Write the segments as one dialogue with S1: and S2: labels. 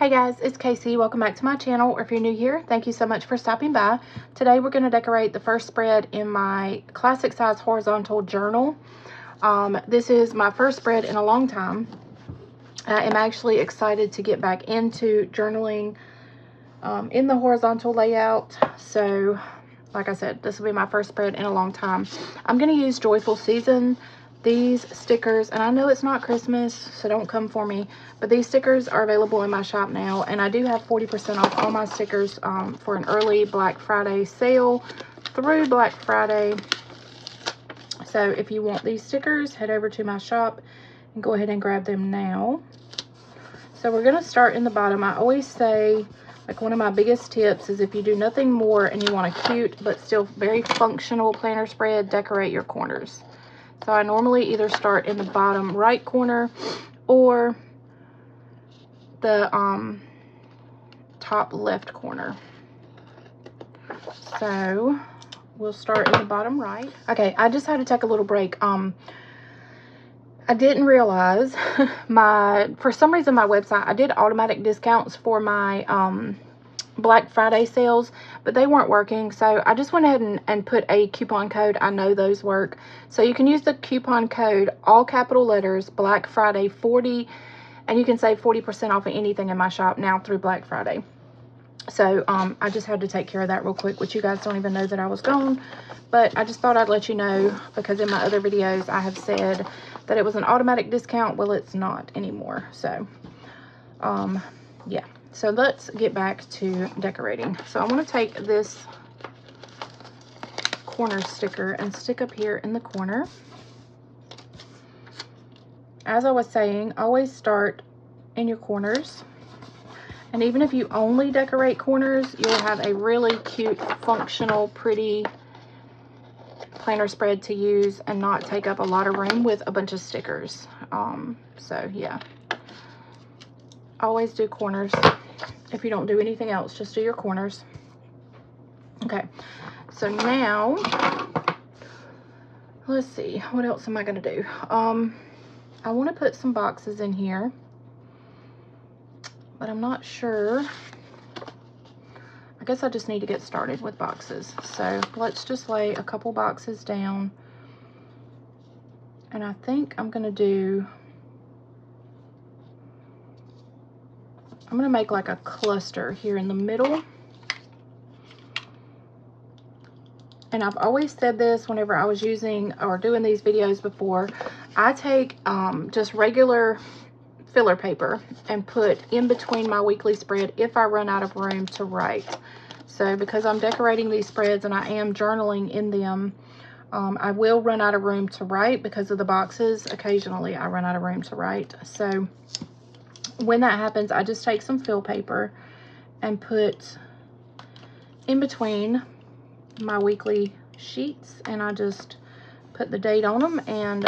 S1: Hey guys, it's Casey. Welcome back to my channel, or if you're new here, thank you so much for stopping by. Today we're going to decorate the first spread in my classic size horizontal journal. This is my first spread in a long time. I am actually excited to get back into journaling in the horizontal layout. So, like I said, this will be my first spread in a long time. I'm going to use Joyful Season. These stickers, and I know it's not Christmas, so don't come for me, but these stickers are available in my shop now, and I do have 40% off all my stickers for an early Black Friday sale through Black Friday. So if you want these stickers, head over to my shop and go ahead and grab them now. So we're going to start in the bottom. I always say, like, one of my biggest tips is if you do nothing more and you want a cute but still very functional planner spread, decorate your corners. So I normally either start in the bottom right corner or the top left corner. So we'll start in the bottom right. Okay, I just had to take a little break. I didn't realize for some reason my website, I did automatic discounts for my Black Friday sales, but they weren't working, so I just went ahead and put a coupon code. I know those work, so you can use the coupon code, all capital letters, Black Friday 40, and you can save 40% off of anything in my shop now through Black Friday. So I just had to take care of that real quick, which you guys don't even know that I was gone, but I just thought I'd let you know, because in my other videos I have said that it was an automatic discount. Well, it's not anymore. So yeah. So let's get back to decorating. So I want to take this corner sticker and stick up here in the corner. As I was saying, always start in your corners. And even if you only decorate corners, you'll have a really cute, functional, pretty planner spread to use and not take up a lot of room with a bunch of stickers. So yeah, always do corners. If you don't do anything else, just do your corners. Okay, so now let's see, what else am I going to do? I want to put some boxes in here, but I'm not sure. I guess I just need to get started with boxes. So let's just lay a couple boxes down, and I think I'm going to make like a cluster here in the middle. And I've always said this whenever I was using or doing these videos before. I take just regular filler paper and put in between my weekly spread if I run out of room to write. So because I'm decorating these spreads and I am journaling in them, I will run out of room to write because of the boxes. Occasionally I run out of room to write. So when that happens, I just take some fill paper and put in between my weekly sheets, and I just put the date on them and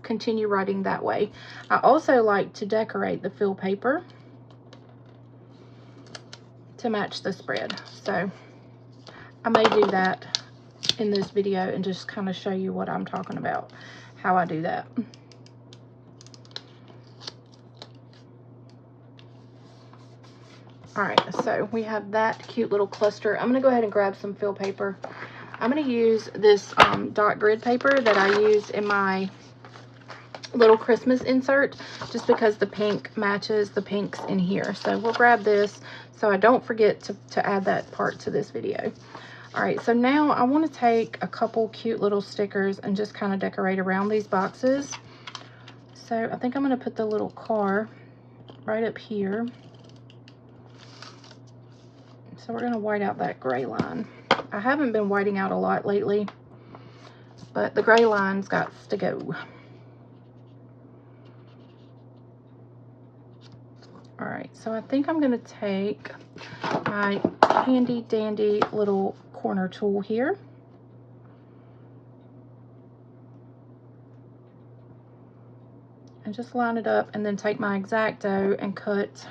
S1: continue writing that way. I also like to decorate the fill paper to match the spread. So I may do that in this video and just kind of show you what I'm talking about, how I do that. All right, so we have that cute little cluster. I'm going to go ahead and grab some fill paper. I'm going to use this dot grid paper that I use in my little Christmas insert, just because the pink matches the pinks in here. So we'll grab this so I don't forget to add that part to this video. All right, so now I want to take a couple cute little stickers and just kind of decorate around these boxes. So I think I'm going to put the little car right up here. So we're going to white out that gray line. I haven't been whiting out a lot lately, but the gray line's got to go. All right, so I think I'm going to take my handy dandy little corner tool here. And just line it up, and then take my X-Acto and cut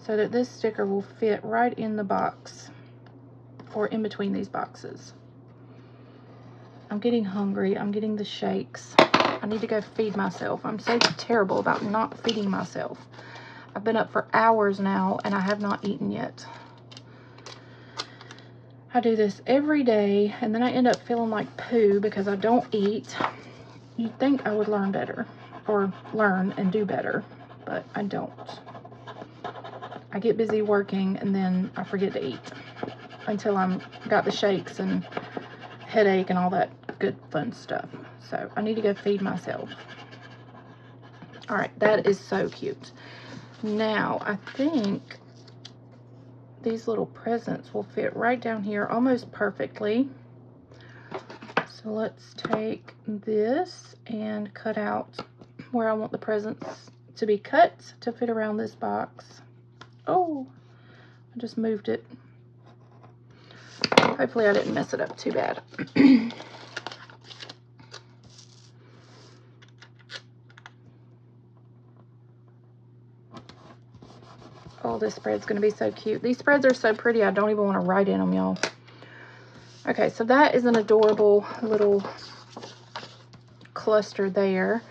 S1: so that this sticker will fit right in the box, or in between these boxes. I'm getting hungry. I'm getting the shakes. I need to go feed myself. I'm so terrible about not feeding myself. I've been up for hours now and I have not eaten yet. I do this every day and then I end up feeling like poo because I don't eat. You'd think I would learn better, or learn and do better, but I don't. I get busy working and then I forget to eat until I'm got the shakes and headache and all that good fun stuff. So I need to go feed myself. All right, that is so cute. Now I think these little presents will fit right down here almost perfectly. So let's take this and cut out where I want the presents to be cut to fit around this box. Oh, I just moved it. Hopefully I didn't mess it up too bad. Oh, this spread's gonna be so cute. These spreads are so pretty, I don't even want to write in them, y'all. Okay, so that is an adorable little cluster there.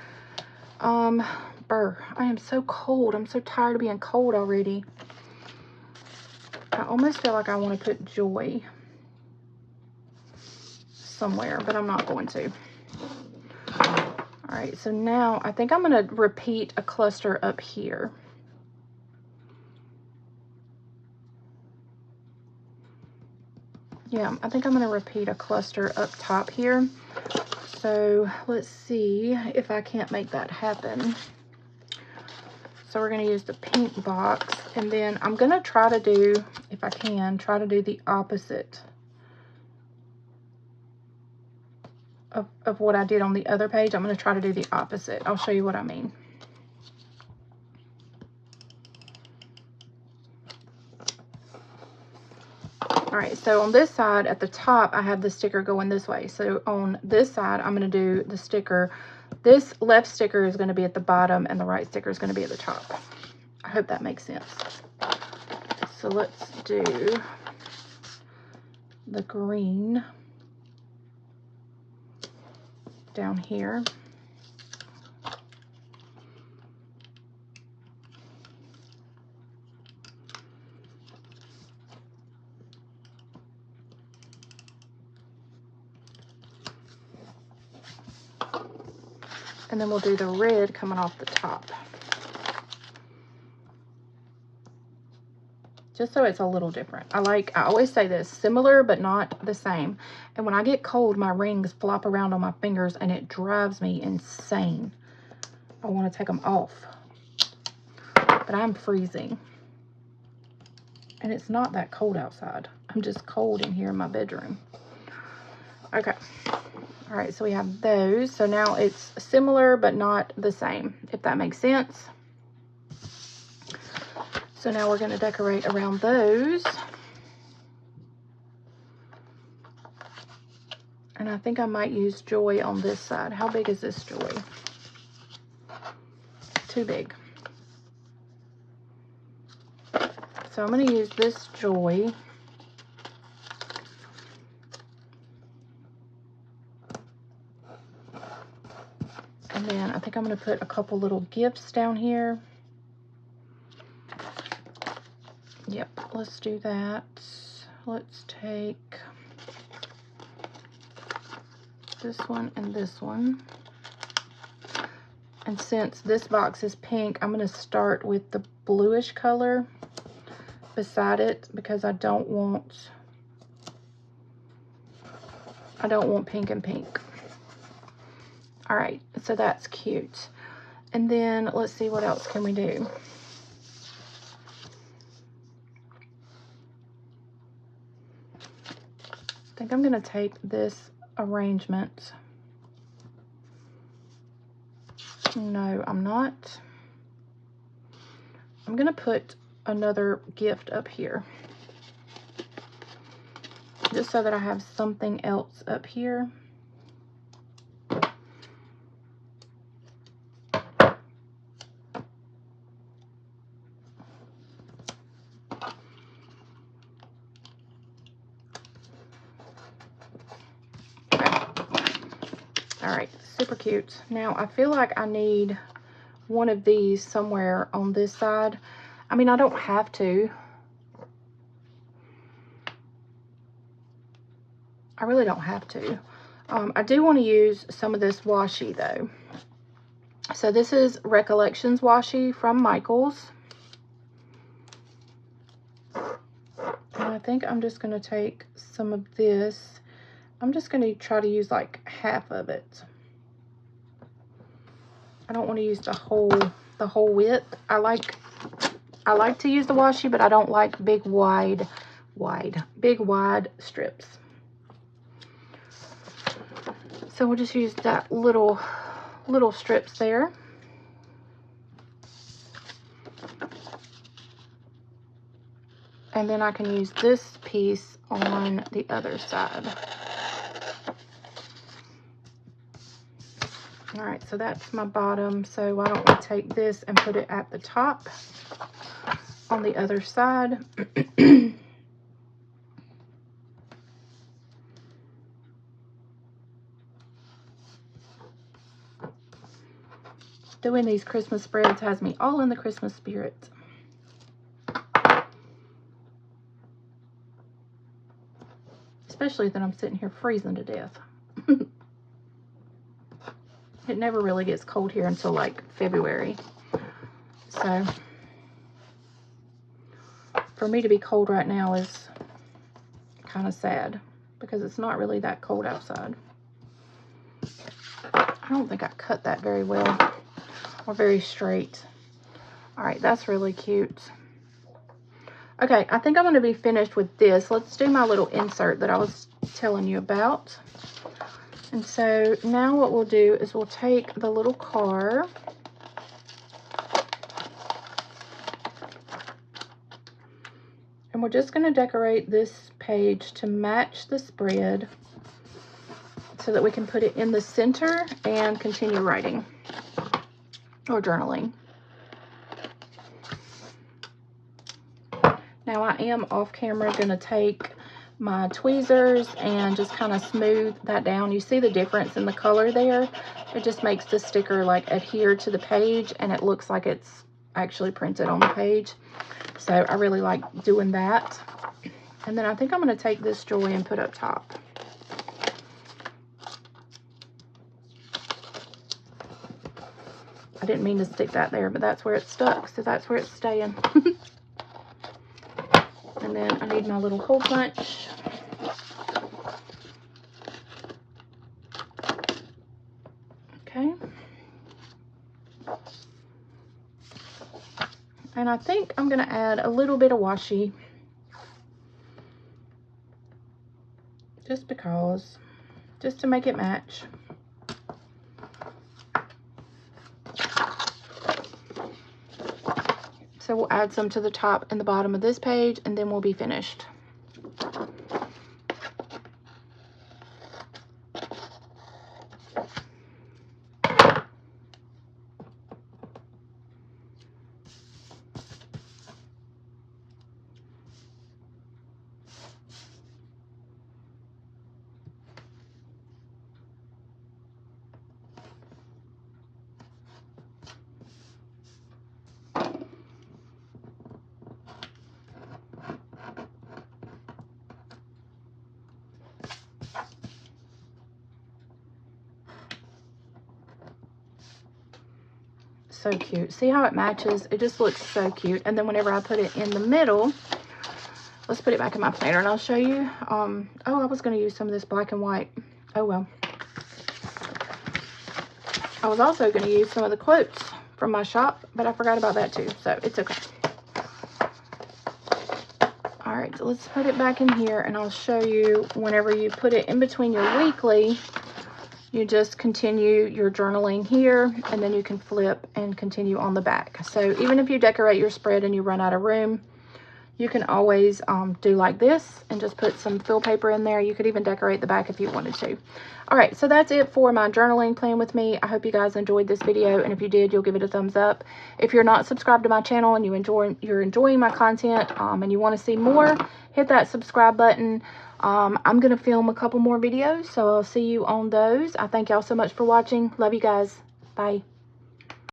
S1: I am so cold. I'm so tired of being cold already. I almost feel like I want to put joy somewhere, but I'm not going to. All right, so now I think I'm going to repeat a cluster up here. Yeah, I think I'm going to repeat a cluster up top here. So let's see if I can't make that happen. So we're going to use the pink box, and then I'm going to try to do, if I can, try to do the opposite of what I did on the other page. I'm going to try to do the opposite. I'll show you what I mean. All right, so on this side at the top, I have the sticker going this way. So on this side, I'm going to do the sticker. This left sticker is going to be at the bottom and the right sticker is going to be at the top. I hope that makes sense. So let's do the green down here. And then we'll do the red coming off the top. Just so it's a little different. I always say this, similar but not the same. And when I get cold, my rings flop around on my fingers and it drives me insane. I want to take them off. But I'm freezing. And it's not that cold outside. I'm just cold in here in my bedroom. Okay. All right, so we have those. So now it's similar but not the same, if that makes sense. So now we're going to decorate around those. And I think I might use joy on this side. How big is this joy? Too big. So I'm going to use this joy. And then I think I'm going to put a couple little gifts down here. Yep, let's do that. Let's take this one and this one. And since this box is pink, I'm going to start with the bluish color beside it because I don't want pink and pink. All right, so that's cute. And then let's see, what else can we do? I think I'm going to take this arrangement. No, I'm not. I'm going to put another gift up here. Just so that I have something else up here. All right, super cute. Now I feel like I need one of these somewhere on this side. I mean, I don't have to. I really don't have to. I do want to use some of this washi though. So this is Recollections washi from Michaels. And I think I'm just going to take some of this. I'm just going to try to use like half of it. I don't want to use the whole width. I like to use the washi, but I don't like big wide strips. So we'll just use that little strips there. And then I can use this piece on the other side. All right, so that's my bottom. So why don't we take this and put it at the top on the other side. Doing these Christmas spreads has me all in the Christmas spirit. Especially that I'm sitting here freezing to death. It never really gets cold here until like February. So for me to be cold right now is kind of sad because it's not really that cold outside. I don't think I cut that very well or very straight. All right, that's really cute. Okay, I think I'm going to be finished with this. Let's do my little insert that I was telling you about. And so now what we'll do is we'll take the little car. And we're just going to decorate this page to match the spread so that we can put it in the center and continue writing or journaling. Now I am off camera going to take my tweezers and just kind of smooth that down. You see the difference in the color there? It just makes the sticker like adhere to the page and it looks like it's actually printed on the page. So I really like doing that. And then I think I'm going to take this joy and put up top. I didn't mean to stick that there, but that's where it's stuck, so that's where it's staying. And then I need my little hole punch. Okay. And I think I'm going to add a little bit of washi. Just because. Just to make it match. So we'll add some to the top and the bottom of this page, and then we'll be finished. So cute. See how it matches? It just looks so cute. And then whenever I put it in the middle, let's put it back in my planner and I'll show you. Oh, I was going to use some of this black and white. Oh well. I was also going to use some of the quotes from my shop, but I forgot about that too, so it's okay. All right, so let's put it back in here and I'll show you whenever you put it in between your weekly, you just continue your journaling here, and then you can flip and continue on the back. So even if you decorate your spread and you run out of room, you can always do like this and just put some fill paper in there. You could even decorate the back if you wanted to. All right, so that's it for my journaling plan with me. I hope you guys enjoyed this video, and if you did, you'll give it a thumbs up. If you're not subscribed to my channel and you're enjoying my content and you want to see more, hit that subscribe button. I'm going to film a couple more videos, so I'll see you on those. I thank y'all so much for watching. Love you guys. Bye.